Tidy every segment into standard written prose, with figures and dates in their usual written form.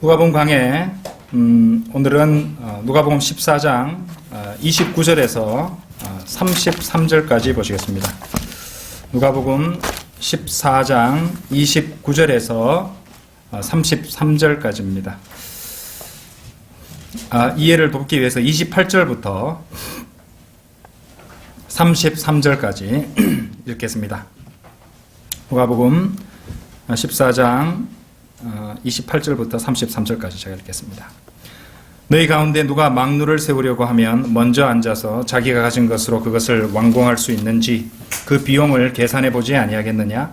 누가복음 강해 오늘은 누가복음 14장 29절에서 33절까지 보시겠습니다. 누가복음 14장 29절에서 33절까지입니다. 이해를 돕기 위해서 28절부터 33절까지 읽겠습니다. 누가복음 14장 28절부터 33절까지 제가 읽겠습니다. 너희 가운데 누가 망루를 세우려고 하면 먼저 앉아서 자기가 가진 것으로 그것을 완공할 수 있는지 그 비용을 계산해 보지 아니하겠느냐?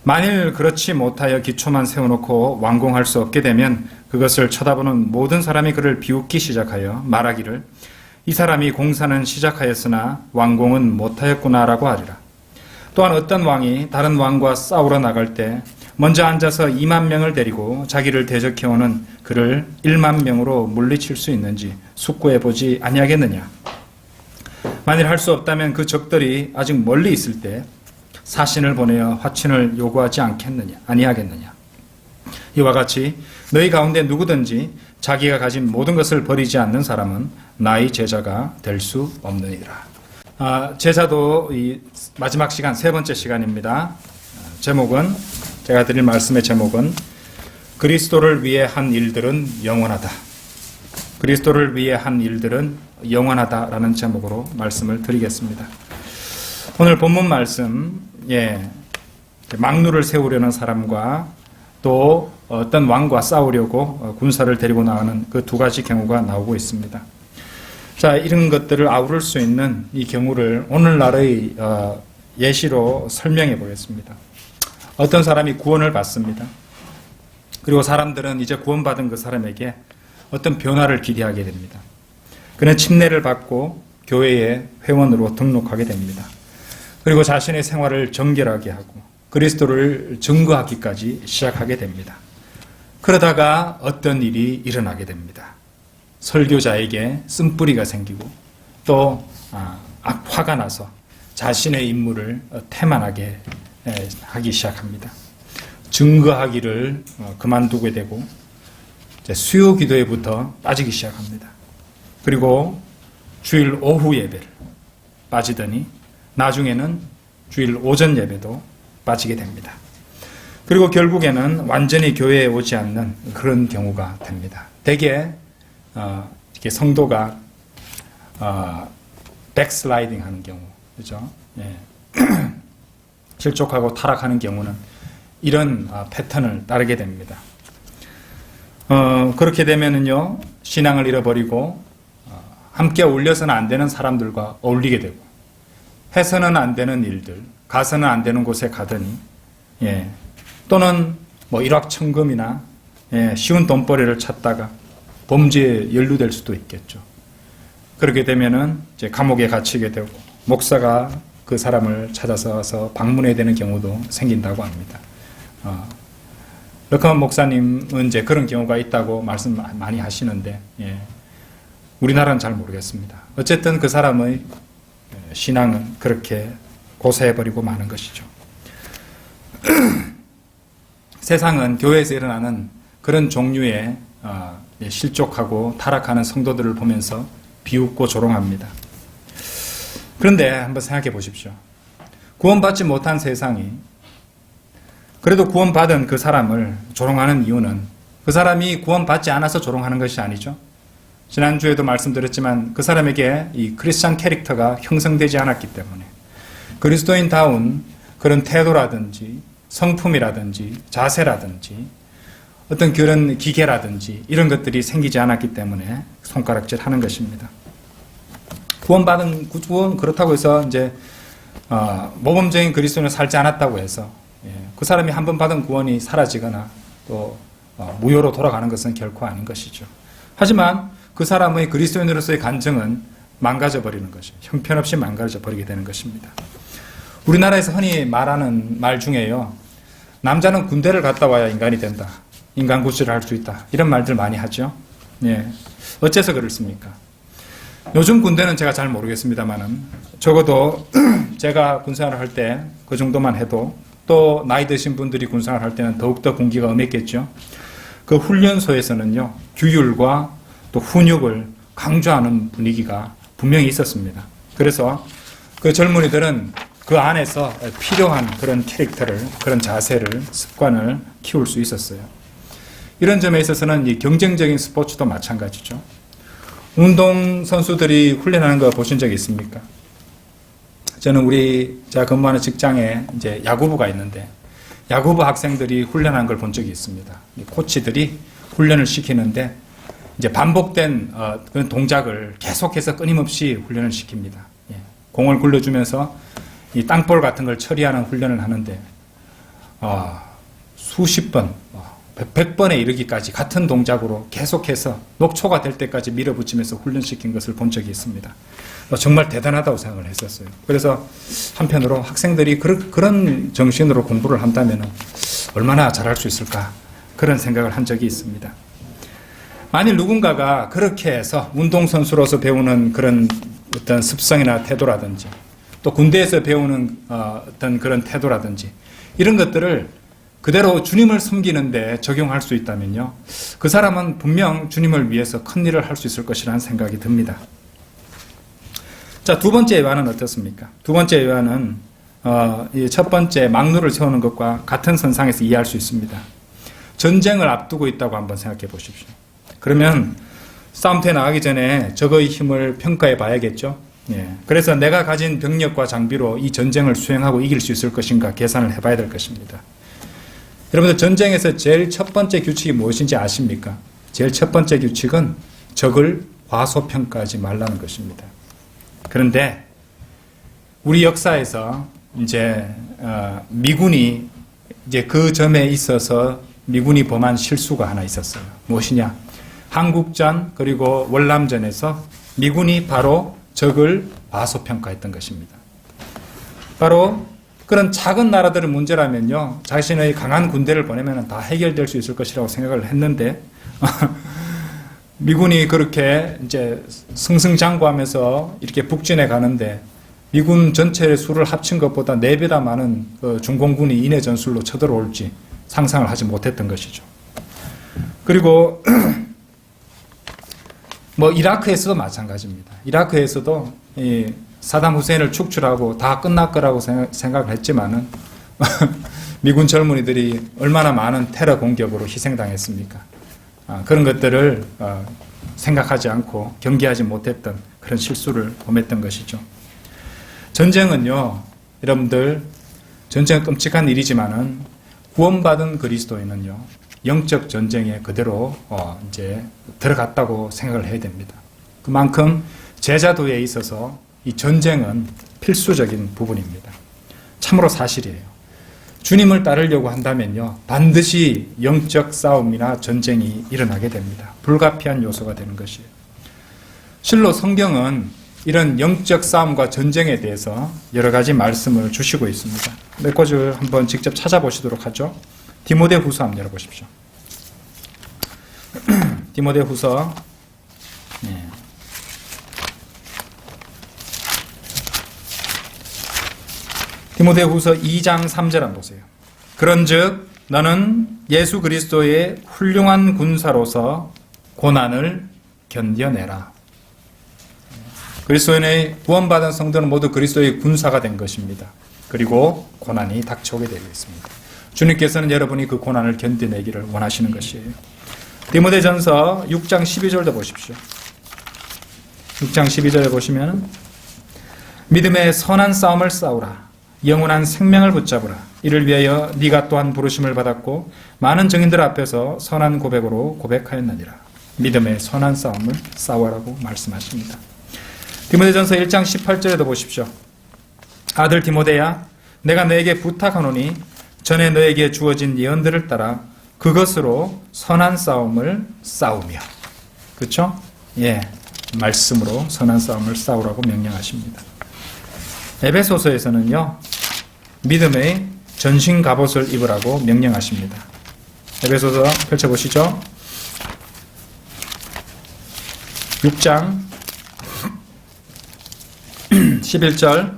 만일 그렇지 못하여 기초만 세워놓고 완공할 수 없게 되면 그것을 쳐다보는 모든 사람이 그를 비웃기 시작하여 말하기를 이 사람이 공사는 시작하였으나 완공은 못하였구나라고 하리라. 또한 어떤 왕이 다른 왕과 싸우러 나갈 때 먼저 앉아서 2만 명을 데리고 자기를 대적해오는 그를 1만 명으로 물리칠 수 있는지 숙고해보지 아니하겠느냐. 만일 할 수 없다면 그 적들이 아직 멀리 있을 때 사신을 보내어 화친을 요구하지 아니하겠느냐. 이와 같이 너희 가운데 누구든지 자기가 가진 모든 것을 버리지 않는 사람은 나의 제자가 될 수 없느니라. 제자도 이 마지막 시간, 세 번째 시간입니다. 제목은, 제가 드릴 말씀의 제목은 그리스도를 위해 한 일들은 영원하다. 그리스도를 위해 한 일들은 영원하다라는 제목으로 말씀을 드리겠습니다. 오늘 본문 말씀, 망루를 세우려는 사람과 또 어떤 왕과 싸우려고 군사를 데리고 나가는 그 두 가지 경우가 나오고 있습니다. 자, 이런 것들을 아우를 수 있는 이 경우를 오늘날의 예시로 설명해 보겠습니다. 어떤 사람이 구원을 받습니다. 그리고 사람들은 이제 구원받은 그 사람에게 어떤 변화를 기대하게 됩니다. 그는 침례를 받고 교회의 회원으로 등록하게 됩니다. 그리고 자신의 생활을 정결하게 하고 그리스도를 증거하기까지 시작하게 됩니다. 그러다가 어떤 일이 일어나게 됩니다. 설교자에게 쓴뿌리가 생기고 또 화가 나서 자신의 임무를 태만하게 하기 시작합니다. 증거하기를 그만두게 되고 수요 기도회부터 빠지기 시작합니다. 그리고 주일 오후 예배를 빠지더니 나중에는 주일 오전 예배도 빠지게 됩니다. 그리고 결국에는 완전히 교회에 오지 않는 그런 경우가 됩니다. 대개 이렇게 성도가 백슬라이딩 하는 경우, 그죠? 실족하고 타락하는 경우는 이런 패턴을 따르게 됩니다. 그렇게 되면은요, 신앙을 잃어버리고 함께 어울려서는 안 되는 사람들과 어울리게 되고 해서는 안 되는 일들, 가서는 안 되는 곳에 가더니 또는 뭐 일확천금이나 쉬운 돈벌이를 찾다가 범죄에 연루될 수도 있겠죠. 그렇게 되면은 이제 감옥에 갇히게 되고 목사가 그 사람을 찾아서 와서 방문해야 되는 경우도 생긴다고 합니다. 르카만 목사님은 이제 그런 경우가 있다고 말씀 많이 하시는데, 우리나라는 잘 모르겠습니다. 어쨌든 그 사람의 신앙은 그렇게 고사해버리고 마는 것이죠. 세상은 교회에서 일어나는 그런 종류의 실족하고 타락하는 성도들을 보면서 비웃고 조롱합니다. 그런데 한번 생각해 보십시오. 구원받지 못한 세상이 그래도 구원받은 그 사람을 조롱하는 이유는 그 사람이 구원받지 않아서 조롱하는 것이 아니죠. 지난주에도 말씀드렸지만 그 사람에게 이 크리스찬 캐릭터가 형성되지 않았기 때문에 그리스도인다운 그런 태도라든지 성품이라든지 자세라든지 어떤 그런 기계라든지 이런 것들이 생기지 않았기 때문에 손가락질 하는 것입니다. 구원받은 구원 그렇다고 해서 이제 모범적인 그리스도인을 살지 않았다고 해서 그 사람이 한 번 받은 구원이 사라지거나 또 무효로 돌아가는 것은 결코 아닌 것이죠. 하지만 그 사람의 그리스도인으로서의 간증은 망가져 버리는 것이 형편없이 망가져 버리게 되는 것입니다. 우리나라에서 흔히 말하는 말 중에요. 남자는 군대를 갔다 와야 인간이 된다. 인간 구실을 할 수 있다. 이런 말들 많이 하죠. 어째서 그렇습니까? 요즘 군대는 제가 잘 모르겠습니다만은 적어도 제가 군생활을 할 때 그 정도만 해도 또 나이 드신 분들이 군생활을 할 때는 더욱더 군기가 엄했겠죠. 그 훈련소에서는요, 규율과 또 훈육을 강조하는 분위기가 분명히 있었습니다. 그래서 그 젊은이들은 그 안에서 필요한 그런 캐릭터를, 그런 자세를, 습관을 키울 수 있었어요. 이런 점에 있어서는 이 경쟁적인 스포츠도 마찬가지죠. 운동선수들이 훈련하는 거 보신 적 있습니까? 저는 제가 근무하는 직장에 이제 야구부가 있는데, 야구부 학생들이 훈련하는 걸 본 적이 있습니다. 코치들이 훈련을 시키는데, 이제 반복된 그런 동작을 계속해서 끊임없이 훈련을 시킵니다. 공을 굴려주면서 이 땅볼 같은 걸 처리하는 훈련을 하는데, 수십 번, 100번에 이르기까지 같은 동작으로 계속해서 녹초가 될 때까지 밀어붙이면서 훈련시킨 것을 본 적이 있습니다. 정말 대단하다고 생각을 했었어요. 그래서 한편으로 학생들이 그런 정신으로 공부를 한다면 얼마나 잘할 수 있을까, 그런 생각을 한 적이 있습니다. 만일 누군가가 그렇게 해서 운동선수로서 배우는 그런 어떤 습성이나 태도라든지, 또 군대에서 배우는 어떤 그런 태도라든지, 이런 것들을 그대로 주님을 섬기는데 적용할 수 있다면요, 그 사람은 분명 주님을 위해서 큰 일을 할 수 있을 것이라는 생각이 듭니다. 자, 두 번째 예화는 어떻습니까? 두 번째 예화는 이 첫 번째 막루를 세우는 것과 같은 선상에서 이해할 수 있습니다. 전쟁을 앞두고 있다고 한번 생각해 보십시오. 그러면 싸움터에 나가기 전에 적의 힘을 평가해 봐야겠죠. 그래서 내가 가진 병력과 장비로 이 전쟁을 수행하고 이길 수 있을 것인가 계산을 해봐야 될 것입니다. 여러분들, 전쟁에서 제일 첫 번째 규칙이 무엇인지 아십니까? 제일 첫 번째 규칙은 적을 과소평가하지 말라는 것입니다. 그런데 우리 역사에서 이제 미군이 이제 그 점에 있어서 미군이 범한 실수가 하나 있었어요. 무엇이냐? 한국전 그리고 월남전에서 미군이 바로 적을 과소평가했던 것입니다. 바로 그런 작은 나라들의 문제라면요, 자신의 강한 군대를 보내면 다 해결될 수 있을 것이라고 생각을 했는데, 미군이 그렇게 이제 승승장구하면서 이렇게 북진해 가는데, 미군 전체의 수를 합친 것보다 4배나 많은 중공군이 인해 전술로 쳐들어올지 상상을 하지 못했던 것이죠. 그리고 이라크에서도 마찬가지입니다. 이라크에서도 사담 후세인을 축출하고 다 끝날 거라고 생각을 했지만은 미군 젊은이들이 얼마나 많은 테러 공격으로 희생당했습니까? 그런 것들을 생각하지 않고 경계하지 못했던 그런 실수를 범했던 것이죠. 전쟁은요, 여러분들, 전쟁은 끔찍한 일이지만은 구원받은 그리스도인은요, 영적 전쟁에 그대로 이제 들어갔다고 생각을 해야 됩니다. 그만큼 제자도에 있어서 이 전쟁은 필수적인 부분입니다. 참으로 사실이에요. 주님을 따르려고 한다면요, 반드시 영적 싸움이나 전쟁이 일어나게 됩니다. 불가피한 요소가 되는 것이에요. 실로 성경은 이런 영적 싸움과 전쟁에 대해서 여러 가지 말씀을 주시고 있습니다. 몇 가지를 한번 직접 찾아보시도록 하죠. 디모데후서 한번 열어보십시오. 디모데후서 디모데후서 2장 3절 한번 보세요. 그런즉 너는 예수 그리스도의 훌륭한 군사로서 고난을 견뎌내라. 그리스도인의 구원받은 성도는 모두 그리스도의 군사가 된 것입니다. 그리고 고난이 닥쳐오게 되어 있습니다. 주님께서는 여러분이 그 고난을 견뎌내기를 원하시는 것이에요. 디모데전서 6장 12절도 보십시오. 6장 12절에 보시면 믿음의 선한 싸움을 싸우라. 영원한 생명을 붙잡으라. 이를 위하여 네가 또한 부르심을 받았고 많은 증인들 앞에서 선한 고백으로 고백하였느니라. 믿음의 선한 싸움을 싸우라고 말씀하십니다. 디모데전서 1장 18절에도 보십시오. 아들 디모데야, 내가 너에게 부탁하노니 전에 너에게 주어진 예언들을 따라 그것으로 선한 싸움을 싸우며. 그렇죠? 말씀으로 선한 싸움을 싸우라고 명령하십니다. 에베소서에서는요, 믿음의 전신 갑옷을 입으라고 명령하십니다. 에베소서 펼쳐보시죠. 6장 11절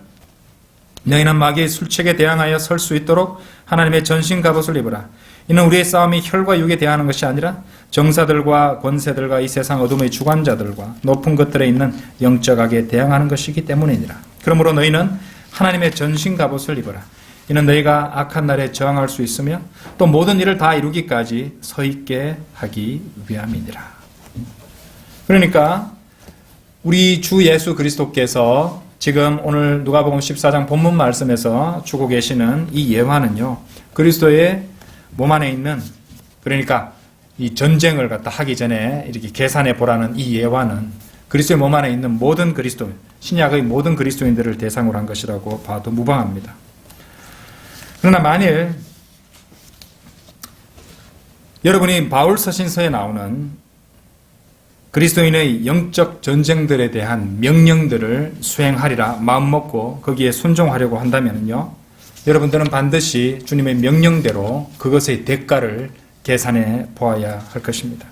너희는 마귀의 술책에 대항하여 설 수 있도록 하나님의 전신 갑옷을 입으라. 이는 우리의 싸움이 혈과 육에 대하는 것이 아니라 정사들과 권세들과 이 세상 어둠의 주관자들과 높은 것들에 있는 영적 악에 대항하는 것이기 때문이니라. 그러므로 너희는 하나님의 전신 갑옷을 입어라. 이는 너희가 악한 날에 저항할 수 있으며 또 모든 일을 다 이루기까지 서 있게 하기 위함이니라. 그러니까 우리 주 예수 그리스도께서 지금 오늘 누가복음 14장 본문 말씀에서 주고 계시는 이 예화는요, 그리스도의 몸 안에 있는, 그러니까 이 전쟁을 갖다 하기 전에 이렇게 계산해 보라는 이 예화는 그리스도의 몸 안에 있는 모든 그리스도인, 신약의 모든 그리스도인들을 대상으로 한 것이라고 봐도 무방합니다. 그러나 만일 여러분이 바울 서신서에 나오는 그리스도인의 영적 전쟁들에 대한 명령들을 수행하리라 마음먹고 거기에 순종하려고 한다면요, 여러분들은 반드시 주님의 명령대로 그것의 대가를 계산해 보아야 할 것입니다.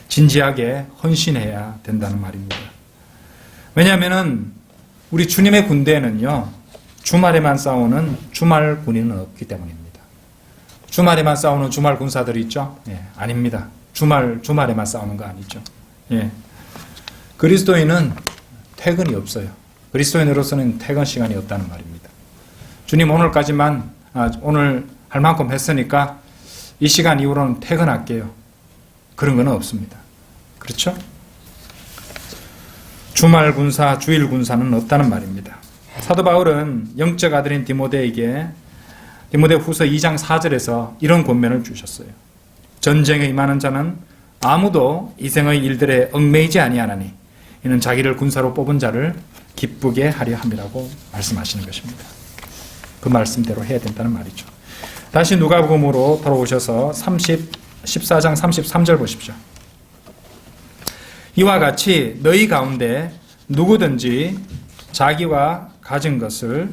진지하게 헌신해야 된다는 말입니다. 왜냐하면 우리 주님의 군대에는요, 주말에만 싸우는 주말 군인은 없기 때문입니다. 주말에만 싸우는 주말 군사들이 있죠? 아닙니다. 주말에만 싸우는 거 아니죠. 그리스도인은 퇴근이 없어요. 그리스도인으로서는 퇴근 시간이 없다는 말입니다. 주님 오늘까지만, 오늘 할 만큼 했으니까 이 시간 이후로는 퇴근할게요. 그런 건 없습니다. 그렇죠? 주말 군사, 주일 군사는 없다는 말입니다. 사도 바울은 영적 아들인 디모데에게 디모데 후서 2장 4절에서 이런 권면을 주셨어요. 전쟁에 임하는 자는 아무도 이 생의 일들에 얽매이지 아니하나니 이는 자기를 군사로 뽑은 자를 기쁘게 하려 함이라고 말씀하시는 것입니다. 그 말씀대로 해야 된다는 말이죠. 다시 누가복음으로 돌아오셔서 14장 33절 보십시오. 이와 같이 너희 가운데 누구든지 자기와 가진 것을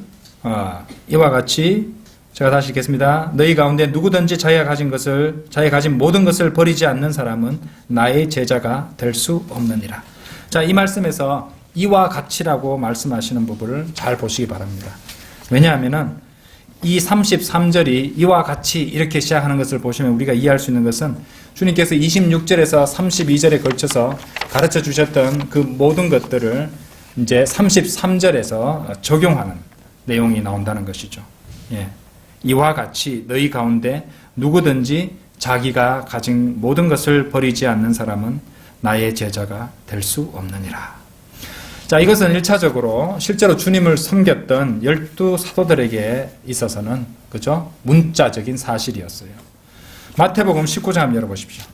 이와 같이 제가 다시 읽겠습니다. 너희 가운데 누구든지 자기가 가진 모든 것을 버리지 않는 사람은 나의 제자가 될 수 없느니라. 자, 이 말씀에서 이와 같이라고 말씀하시는 부분을 잘 보시기 바랍니다. 왜냐하면은 이 33절이 이와 같이 이렇게 시작하는 것을 보시면 우리가 이해할 수 있는 것은 주님께서 26절에서 32절에 걸쳐서 가르쳐 주셨던 그 모든 것들을 이제 33절에서 적용하는 내용이 나온다는 것이죠. 이와 같이 너희 가운데 누구든지 자기가 가진 모든 것을 버리지 않는 사람은 나의 제자가 될 수 없느니라. 자, 이것은 1차적으로 실제로 주님을 섬겼던 12 사도들에게 있어서는, 그죠? 문자적인 사실이었어요. 마태복음 19장 한번 열어보십시오.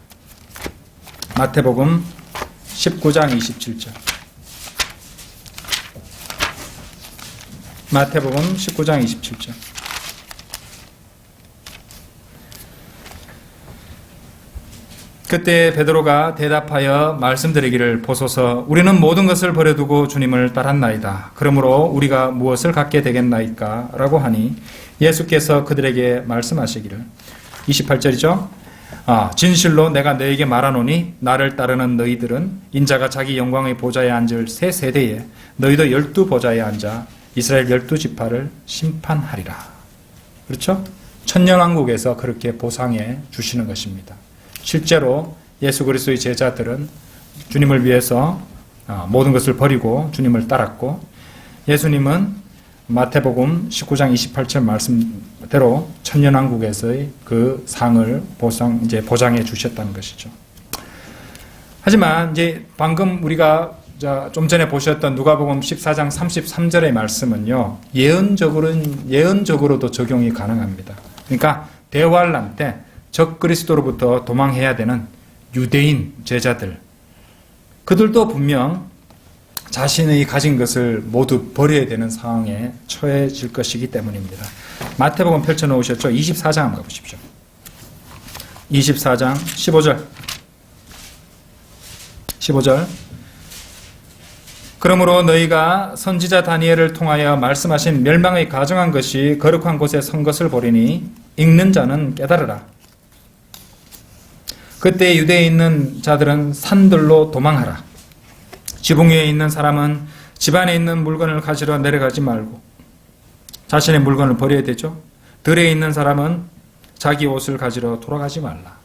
마태복음 19장 27절. 마태복음 19장 27절. 그때 베드로가 대답하여 말씀드리기를 보소서 우리는 모든 것을 버려두고 주님을 따랐나이다. 그러므로 우리가 무엇을 갖게 되겠나이까? 라고 하니 예수께서 그들에게 말씀하시기를 28절이죠. 진실로 내가 너에게 말하노니 나를 따르는 너희들은 인자가 자기 영광의 보좌에 앉을 새 세대에 너희도 12 보좌에 앉아 이스라엘 12지파를 심판하리라. 그렇죠? 천년왕국에서 그렇게 보상해 주시는 것입니다. 실제로 예수 그리스도의 제자들은 주님을 위해서 모든 것을 버리고 주님을 따랐고, 예수님은 마태복음 19장 28절 말씀대로 천년왕국에서의 그 상을 보장해 주셨다는 것이죠. 하지만 이제 방금 우리가 좀 전에 보셨던 누가복음 14장 33절의 말씀은요, 예언적으로도 적용이 가능합니다. 그러니까 대환란 때 적 그리스도로부터 도망해야 되는 유대인 제자들, 그들도 분명 자신의 가진 것을 모두 버려야 되는 상황에 처해질 것이기 때문입니다. 마태복음 펼쳐놓으셨죠? 24장 한번 가보십시오. 24장 15절. 그러므로 너희가 선지자 다니엘을 통하여 말씀하신 멸망의 가정한 것이 거룩한 곳에 선 것을 보리니 읽는 자는 깨달으라. 그때 유대에 있는 자들은 산들로 도망하라. 지붕 위에 있는 사람은 집안에 있는 물건을 가지러 내려가지 말고 자신의 물건을 버려야 되죠. 들에 있는 사람은 자기 옷을 가지러 돌아가지 말라.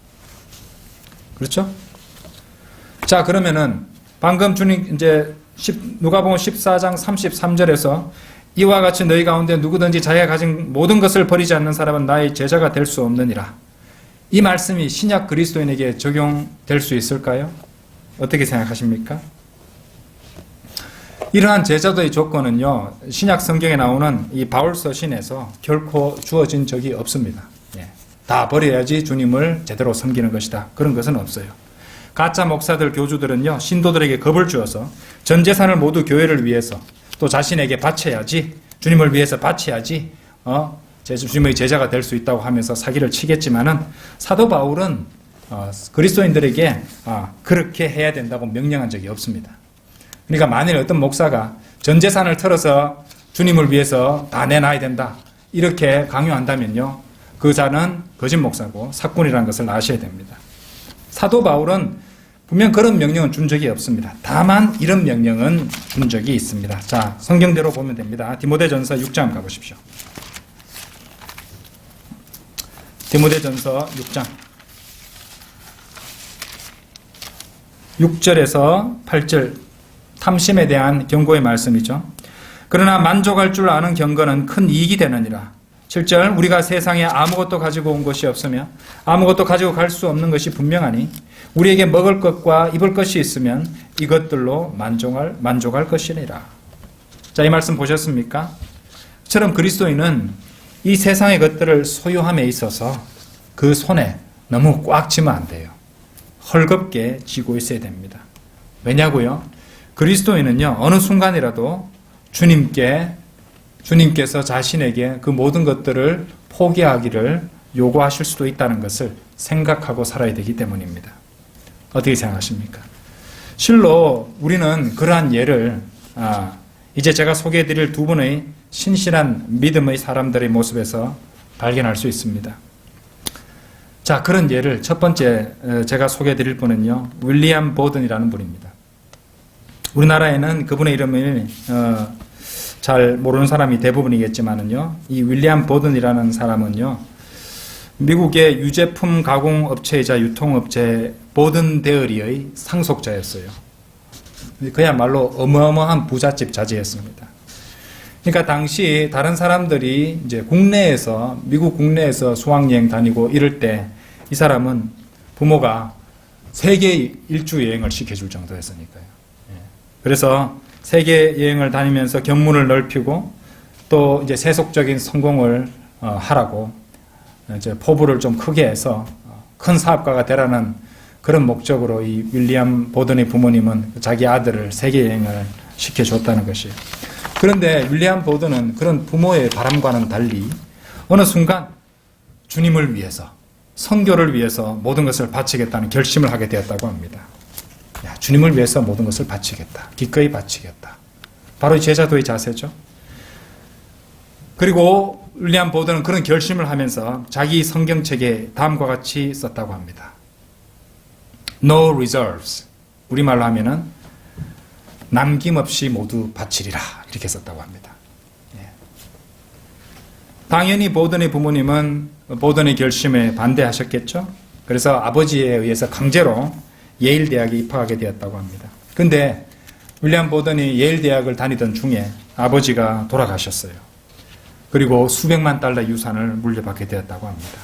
그렇죠? 자, 그러면은 방금 주님 이제 누가복음 14장 33절에서 이와 같이 너희 가운데 누구든지 자기가 가진 모든 것을 버리지 않는 사람은 나의 제자가 될 수 없느니라. 이 말씀이 신약 그리스도인에게 적용될 수 있을까요? 어떻게 생각하십니까? 이러한 제자도의 조건은요, 신약 성경에 나오는 이 바울 서신에서 결코 주어진 적이 없습니다. 다 버려야지 주님을 제대로 섬기는 것이다. 그런 것은 없어요. 가짜 목사들, 교주들은요, 신도들에게 겁을 주어서 전 재산을 모두 교회를 위해서 또 자신에게 바쳐야지, 주님을 위해서 바쳐야지, 주님의 제자가 될 수 있다고 하면서 사기를 치겠지만은 사도 바울은 그리스도인들에게 그렇게 해야 된다고 명령한 적이 없습니다. 그러니까 만일 어떤 목사가 전 재산을 털어서 주님을 위해서 다 내놔야 된다, 이렇게 강요한다면요, 그 자는 거짓 목사고 사꾼이라는 것을 아셔야 됩니다. 사도 바울은 분명 그런 명령은 준 적이 없습니다. 다만 이런 명령은 준 적이 있습니다. 자, 성경대로 보면 됩니다. 디모데전서 6장 가보십시오. 디모데전서 6장 6절에서 8절 탐심에 대한 경고의 말씀이죠. 그러나 만족할 줄 아는 경건은 큰 이익이 되느니라. 7절 우리가 세상에 아무것도 가지고 온 것이 없으며 아무것도 가지고 갈 수 없는 것이 분명하니 우리에게 먹을 것과 입을 것이 있으면 이것들로 만족할 것이니라. 자, 이 말씀 보셨습니까? 처럼 그리스도인은 이 세상의 것들을 소유함에 있어서 그 손에 너무 꽉 쥐면 안 돼요. 헐겁게 쥐고 있어야 됩니다. 왜냐고요? 그리스도인은요, 어느 순간이라도 주님께서 자신에게 그 모든 것들을 포기하기를 요구하실 수도 있다는 것을 생각하고 살아야 되기 때문입니다. 어떻게 생각하십니까? 실로 우리는 그러한 예를 이제 제가 소개해드릴 두 분의 신실한 믿음의 사람들의 모습에서 발견할 수 있습니다. 자, 그런 예를 첫 번째 제가 소개해드릴 분은요, 윌리엄 보든이라는 분입니다. 우리나라에는 그분의 이름을 잘 모르는 사람이 대부분이겠지만은요, 이 윌리엄 보든이라는 사람은요, 미국의 유제품 가공업체이자 유통업체 보든 데어리의 상속자였어요. 그야말로 어마어마한 부잣집 자제였습니다. 그러니까 당시 다른 사람들이 이제 미국 국내에서 수학여행 다니고 이럴 때 이 사람은 부모가 세계 일주 여행을 시켜줄 정도였으니까요. 그래서 세계 여행을 다니면서 견문을 넓히고 또 이제 세속적인 성공을 하라고 이제 포부를 좀 크게 해서 큰 사업가가 되라는 그런 목적으로 이 윌리엄 보든의 부모님은 자기 아들을 세계 여행을 시켜줬다는 것이에요. 그런데 윌리엄 보든은 그런 부모의 바람과는 달리 어느 순간 주님을 위해서, 선교를 위해서 모든 것을 바치겠다는 결심을 하게 되었다고 합니다. 주님을 위해서 모든 것을 바치겠다. 기꺼이 바치겠다. 바로 제자도의 자세죠. 그리고 윌리엄 보든은 그런 결심을 하면서 자기 성경책에 다음과 같이 썼다고 합니다. No reserves. 우리말로 하면은 남김없이 모두 바치리라. 이렇게 썼다고 합니다. 당연히 보든의 부모님은 보든의 결심에 반대하셨겠죠. 그래서 아버지에 의해서 강제로 예일 대학에 입학하게 되었다고 합니다. 근데 윌리엄 보든이 예일 대학을 다니던 중에 아버지가 돌아가셨어요. 그리고 수백만 달러 유산을 물려받게 되었다고 합니다.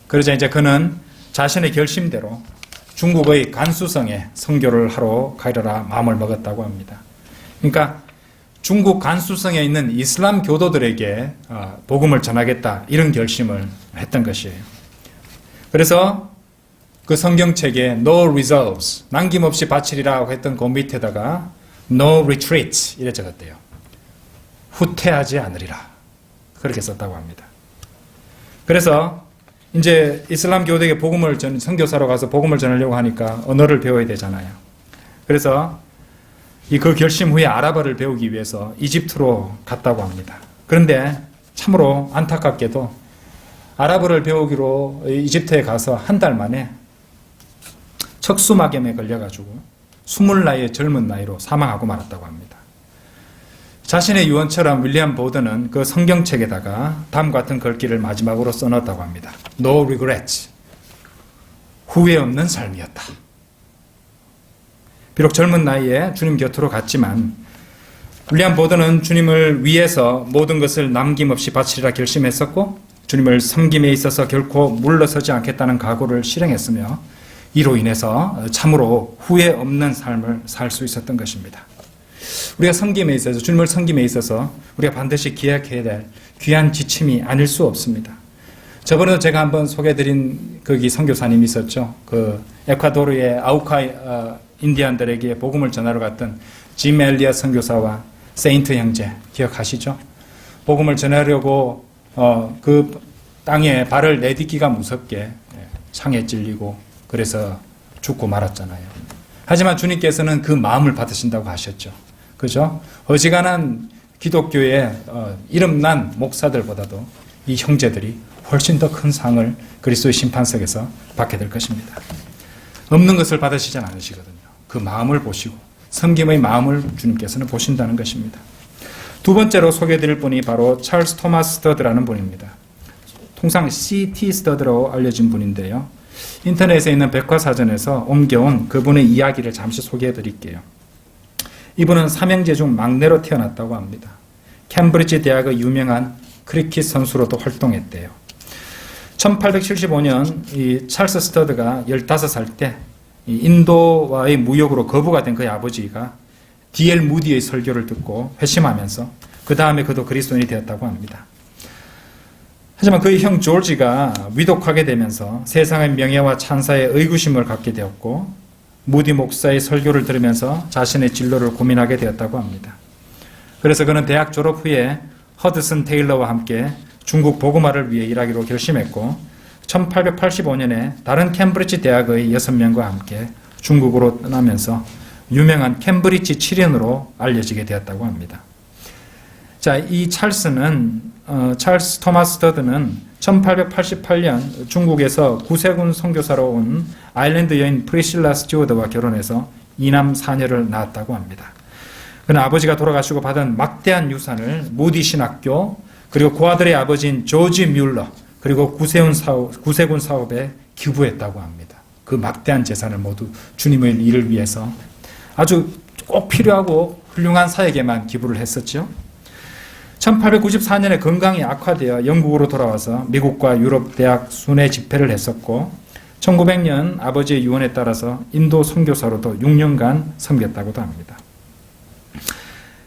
그러자 이제 그는 자신의 결심대로 중국의 간수성에 선교를 하러 가려라 마음을 먹었다고 합니다. 그러니까 중국 간수성에 있는 이슬람 교도들에게 복음을 전하겠다, 이런 결심을 했던 것이에요. 그래서 그 성경책에 No reserves, 남김없이 바치리라고 했던 그 밑에다가 No retreats 이래 적었대요. 후퇴하지 않으리라, 그렇게 썼다고 합니다. 그래서 이제 이슬람 교도에게 선교사로 가서 복음을 전하려고 하니까 언어를 배워야 되잖아요. 그래서 그 결심 후에 아랍어를 배우기 위해서 이집트로 갔다고 합니다. 그런데 참으로 안타깝게도 아랍어를 배우기로 이집트에 가서 한 달 만에 척수막염에 걸려가지고 20나이의 젊은 나이로 사망하고 말았다고 합니다. 자신의 유언처럼 윌리엄 보드는 그 성경책에다가 다음과 같은 글귀를 마지막으로 써놨다고 합니다. No regrets. 후회 없는 삶이었다. 비록 젊은 나이에 주님 곁으로 갔지만 윌리엄 보드는 주님을 위해서 모든 것을 남김없이 바치리라 결심했었고 주님을 섬김에 있어서 결코 물러서지 않겠다는 각오를 실행했으며 이로 인해서 참으로 후회 없는 삶을 살 수 있었던 것입니다. 우리가 섬김에 있어서 주님을 섬김에 있어서 우리가 반드시 기억해야 될 귀한 지침이 아닐 수 없습니다. 저번에도 제가 한번 소개해드린 거기 선교사님이 있었죠. 그 에콰도르의 아우카 인디안들에게 복음을 전하러 갔던 짐 엘리엇 선교사와 세인트 형제 기억하시죠? 복음을 전하려고 그 땅에 발을 내딛기가 무섭게 창에 찔리고 그래서 죽고 말았잖아요. 하지만 주님께서는 그 마음을 받으신다고 하셨죠. 그죠? 어지간한 기독교의 이름난 목사들보다도 이 형제들이 훨씬 더 큰 상을 그리스도의 심판석에서 받게 될 것입니다. 없는 것을 받으시지 않으시거든요. 그 마음을 보시고 섬김의 마음을 주님께서는 보신다는 것입니다. 두 번째로 소개해드릴 분이 바로 찰스 토마스 스터드라는 분입니다. 통상 C.T. 스터드로 알려진 분인데요. 인터넷에 있는 백과사전에서 옮겨온 그분의 이야기를 잠시 소개해드릴게요. 이분은 삼형제 중 막내로 태어났다고 합니다. 캠브리지 대학의 유명한 크리켓 선수로도 활동했대요. 1875년 이 찰스 스터드가 15살 때 인도와의 무역으로 거부가 된 그의 아버지가 D.L. 무디의 설교를 듣고 회심하면서 그 다음에 그도 그리스도인이 되었다고 합니다. 하지만 그의 형 조지가 위독하게 되면서 세상의 명예와 찬사에 의구심을 갖게 되었고 무디 목사의 설교를 들으면서 자신의 진로를 고민하게 되었다고 합니다. 그래서 그는 대학 졸업 후에 허드슨 테일러와 함께 중국 복음화를 위해 일하기로 결심했고 1885년에 다른 캠브리지 대학의 6명과 함께 중국으로 떠나면서 유명한 캠브리지 7인으로 알려지게 되었다고 합니다. 자, 이 찰스 토마스 스터드는 1888년 중국에서 구세군 선교사로 온 아일랜드 여인 프리실라 스튜어드와 결혼해서 2남 4녀를 낳았다고 합니다. 그는 아버지가 돌아가시고 받은 막대한 유산을 무디 신학교 그리고 그 아들의 아버지인 조지 뮬러 그리고 구세군 사업에 기부했다고 합니다. 그 막대한 재산을 모두 주님의 일을 위해서 아주 꼭 필요하고 훌륭한 사역에만 기부를 했었죠. 1894년에 건강이 악화되어 영국으로 돌아와서 미국과 유럽 대학 순회 집회를 했었고 1900년 아버지의 유언에 따라서 인도 선교사로도 6년간 섬겼다고도 합니다.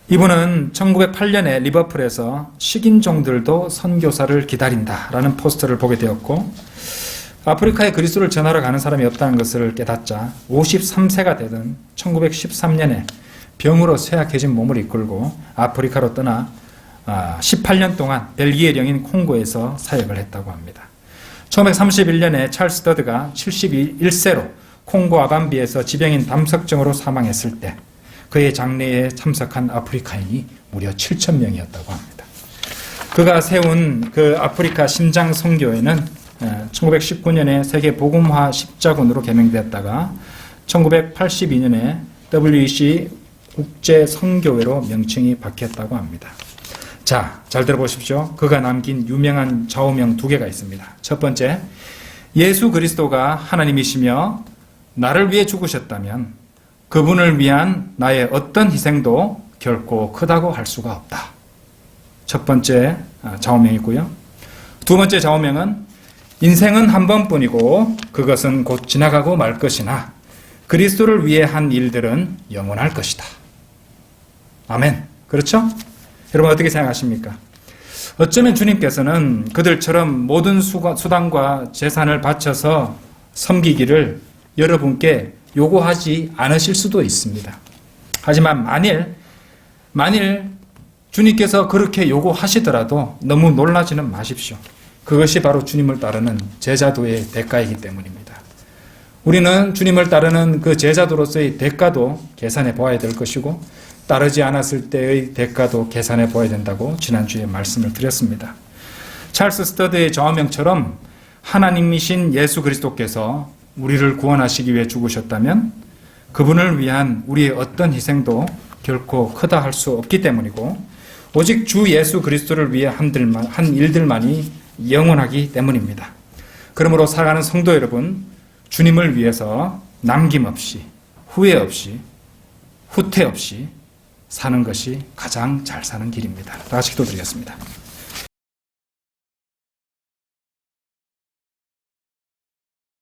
이분은 1908년에 리버풀에서 식인종들도 선교사를 기다린다라는 포스터를 보게 되었고 아프리카에 그리스도를 전하러 가는 사람이 없다는 것을 깨닫자 53세가 되던 1913년에 병으로 쇠약해진 몸을 이끌고 아프리카로 떠나 18년 동안 벨기에령인 콩고에서 사역을 했다고 합니다. 1931년에 찰스 더드가 71세로 콩고 아반비에서 지병인 담석증으로 사망했을 때 그의 장례에 참석한 아프리카인이 무려 7,000명이었다고 합니다. 그가 세운 그 아프리카 신장 선교회는 1919년에 세계 복음화 십자군으로 개명되었다가 1982년에 WEC 국제 선교회로 명칭이 바뀌었다고 합니다. 자, 잘 들어보십시오. 그가 남긴 유명한 좌우명 2개가 있습니다. 첫 번째, 예수 그리스도가 하나님이시며 나를 위해 죽으셨다면 그분을 위한 나의 어떤 희생도 결코 크다고 할 수가 없다. 첫 번째 좌우명이고요. 두 번째 좌우명은 인생은 한 번뿐이고 그것은 곧 지나가고 말 것이나 그리스도를 위해 한 일들은 영원할 것이다. 아멘. 그렇죠? 여러분 어떻게 생각하십니까? 어쩌면 주님께서는 그들처럼 모든 수단과 재산을 바쳐서 섬기기를 여러분께 요구하지 않으실 수도 있습니다. 하지만 만일 주님께서 그렇게 요구하시더라도 너무 놀라지는 마십시오. 그것이 바로 주님을 따르는 제자도의 대가이기 때문입니다. 우리는 주님을 따르는 그 제자도로서의 대가도 계산해 보아야 될 것이고 따르지 않았을 때의 대가도 계산해 보아야 된다고 지난주에 말씀을 드렸습니다. 찰스 스터드의 좌우명처럼 하나님이신 예수 그리스도께서 우리를 구원하시기 위해 죽으셨다면 그분을 위한 우리의 어떤 희생도 결코 크다 할 수 없기 때문이고 오직 주 예수 그리스도를 위해 한 일들만이 영원하기 때문입니다. 그러므로 살아가는 성도 여러분, 주님을 위해서 남김없이, 후회 없이, 후퇴 없이 사는 것이 가장 잘 사는 길입니다. 다 같이 기도드리겠습니다.